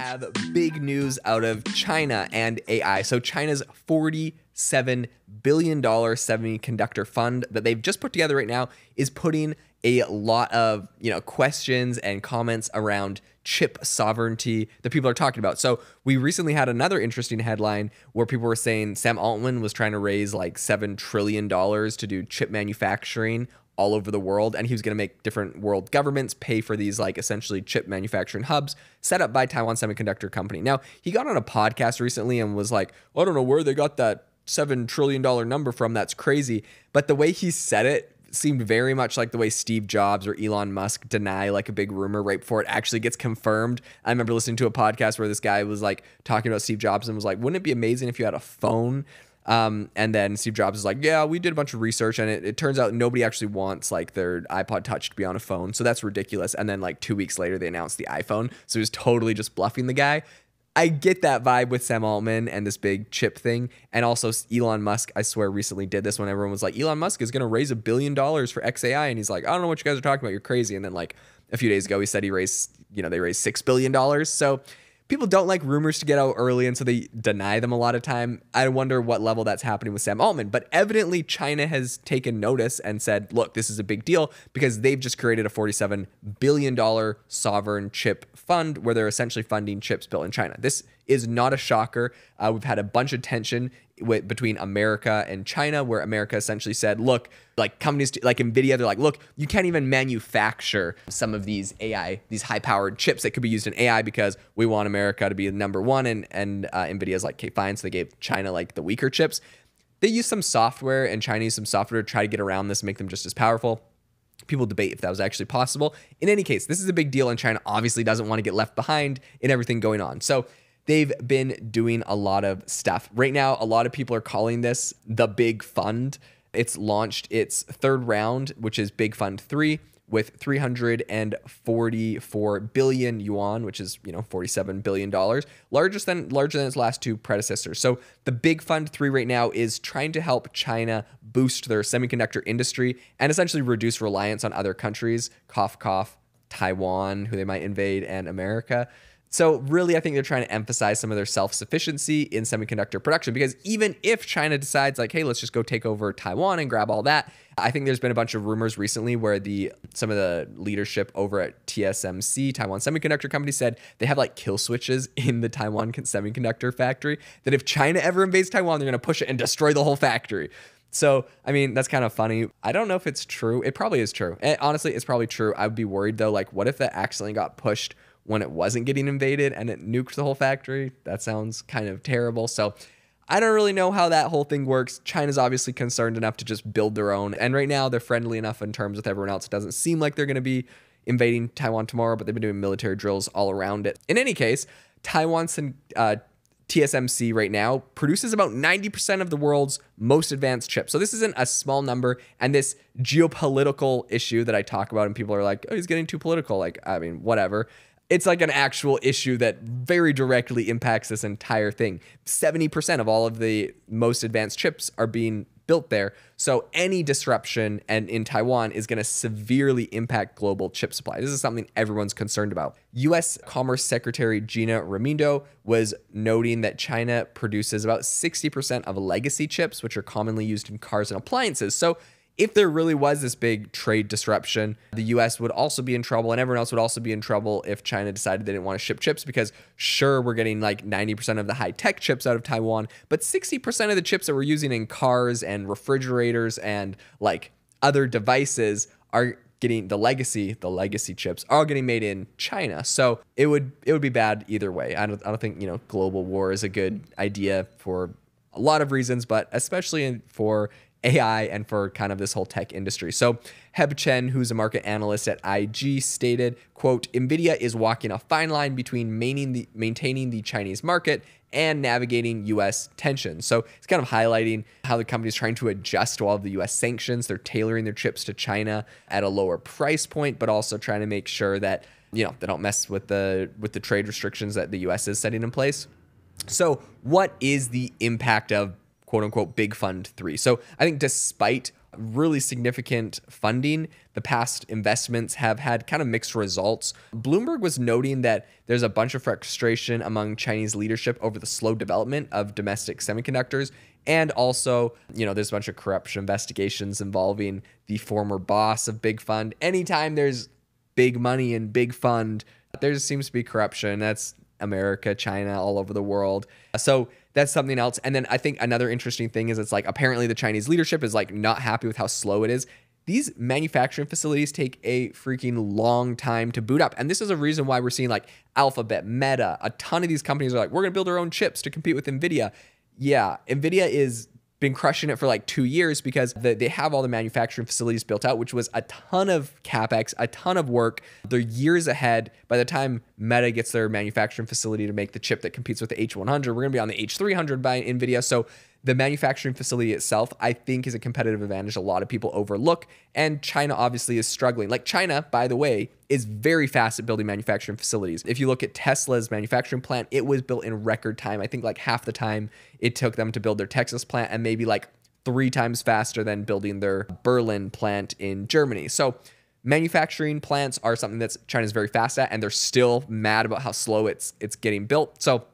have big news out of China and AI. So China's $47 billion semiconductor fund that they've just put together right now is putting a lot of, questions and comments around chip sovereignty that people are talking about. So we recently had another interesting headline where people were saying Sam Altman was trying to raise like $7 trillion to do chip manufacturing all over the world, and he was going to make different world governments pay for these like essentially chip manufacturing hubs set up by Taiwan Semiconductor Company. Now, he got on a podcast recently and was like, I don't know where they got that $7 trillion number from. That's crazy. But the way he said it seemed very much like the way Steve Jobs or Elon Musk deny like a big rumor right before it actually gets confirmed. I remember listening to a podcast where this guy was like talking about Steve Jobs and was like, wouldn't it be amazing if you had a phone? And then Steve Jobs is like, yeah, we did a bunch of research and it turns out nobody actually wants like their iPod Touch to be on a phone. So that's ridiculous. And then like 2 weeks later, they announced the iPhone. So he was totally just bluffing the guy. I get that vibe with Sam Altman and this big chip thing. And also Elon Musk, I swear, recently did this when everyone was like, Elon Musk is going to raise $1 billion for XAI. And he's like, I don't know what you guys are talking about. You're crazy. And then like a few days ago, he said they raised $6 billion. So people don't like rumors to get out early, and so they deny them a lot of time. I wonder what level that's happening with Sam Altman. But evidently, China has taken notice and said, look, this is a big deal because they've just created a $47 billion sovereign chip fund where they're essentially funding chips built in China. This is not a shocker. We've had a bunch of tension between America and China, where America essentially said, look, like companies like NVIDIA, they're like, look, you can't even manufacture some of these AI, these high-powered chips that could be used in AI because we want America to be number one. And NVIDIA's like, okay, fine. So they gave China like the weaker chips. They used some software, and China used some software to try to get around this and make them just as powerful. People debate if that was actually possible. In any case, this is a big deal, and China obviously doesn't want to get left behind in everything going on. So they've been doing a lot of stuff. Right now, a lot of people are calling this the Big Fund. It's launched its third round, which is Big Fund 3, with 344 billion yuan, which is, $47 billion, larger than its last two predecessors. So the Big Fund 3 right now is trying to help China boost their semiconductor industry and essentially reduce reliance on other countries, cough, cough, Taiwan, who they might invade, and America. So really, I think they're trying to emphasize some of their self-sufficiency in semiconductor production, because even if China decides like, hey, let's just go take over Taiwan and grab all that, I think there's been a bunch of rumors recently where some of the leadership over at TSMC, Taiwan Semiconductor Company, said they have like kill switches in the Taiwan semiconductor factory that if China ever invades Taiwan, they're going to push it and destroy the whole factory. So, I mean, that's kind of funny. I don't know if it's true. It probably is true. Honestly, it's probably true. I would be worried though, like what if that accidentally got pushed when it wasn't getting invaded and it nuked the whole factory? That sounds kind of terrible. So I don't really know how that whole thing works. China's obviously concerned enough to just build their own. And right now they're friendly enough in terms with everyone else. It doesn't seem like they're going to be invading Taiwan tomorrow, but they've been doing military drills all around it. In any case, Taiwan's TSMC right now produces about 90% of the world's most advanced chips. So this isn't a small number. And this geopolitical issue that I talk about and people are like, oh, he's getting too political. Like, I mean, whatever. It's like an actual issue that very directly impacts this entire thing. 70% of all of the most advanced chips are being built there. So any disruption in Taiwan is going to severely impact global chip supply. This is something everyone's concerned about. U.S. Commerce Secretary Gina Raimondo was noting that China produces about 60% of legacy chips, which are commonly used in cars and appliances. So if there really was this big trade disruption, the US would also be in trouble, and everyone else would also be in trouble if China decided they didn't want to ship chips, because sure, we're getting like 90% of the high-tech chips out of Taiwan, but 60% of the chips that we're using in cars and refrigerators and like other devices are getting the legacy chips are getting made in China. So it would be bad either way. I don't think, global war is a good idea for a lot of reasons, but especially for AI and for kind of this whole tech industry. So Heb Chen, who's a market analyst at IG, stated, quote, NVIDIA is walking a fine line between maintaining the Chinese market and navigating U.S. tensions. So it's kind of highlighting how the company is trying to adjust to all of the U.S. sanctions. They're tailoring their chips to China at a lower price point, but also trying to make sure that, they don't mess with the trade restrictions that the U.S. is setting in place. So what is the impact of quote unquote Big Fund 3? So I think despite really significant funding. The past investments have had kind of mixed results. Bloomberg was noting that there's a bunch of frustration among Chinese leadership over the slow development of domestic semiconductors. And also, there's a bunch of corruption investigations involving the former boss of Big Fund. Anytime there's big money and big fund, there seems to be corruption. That's America, China, all over the world. So that's something else. And then I think another interesting thing is it's like apparently the Chinese leadership is like not happy with how slow it is. These manufacturing facilities take a freaking long time to boot up. And this is a reason why we're seeing like Alphabet, Meta, a ton of these companies are like, we're going to build our own chips to compete with NVIDIA. Yeah, NVIDIA is been crushing it for like 2 years because they have all the manufacturing facilities built out, which was a ton of capex, a ton of work. They're years ahead. By the time Meta gets their manufacturing facility to make the chip that competes with the H100, we're going to be on the H300 by NVIDIA. So the manufacturing facility itself, I think, is a competitive advantage a lot of people overlook. And China obviously is struggling. Like China, by the way, is very fast at building manufacturing facilities. If you look at Tesla's manufacturing plant, it was built in record time. I think like half the time it took them to build their Texas plant and maybe like 3 times faster than building their Berlin plant in Germany. So manufacturing plants are something that China's very fast at, and they're still mad about how slow it's getting built. So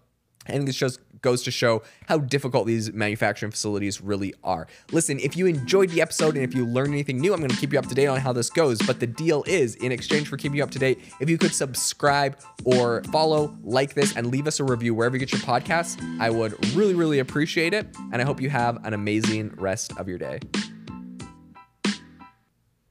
I think this just goes to show how difficult these manufacturing facilities really are. Listen, if you enjoyed the episode and if you learned anything new, I'm going to keep you up to date on how this goes. But the deal is, in exchange for keeping you up to date, if you could subscribe or follow, like this, and leave us a review wherever you get your podcasts, I would really, really appreciate it. And I hope you have an amazing rest of your day.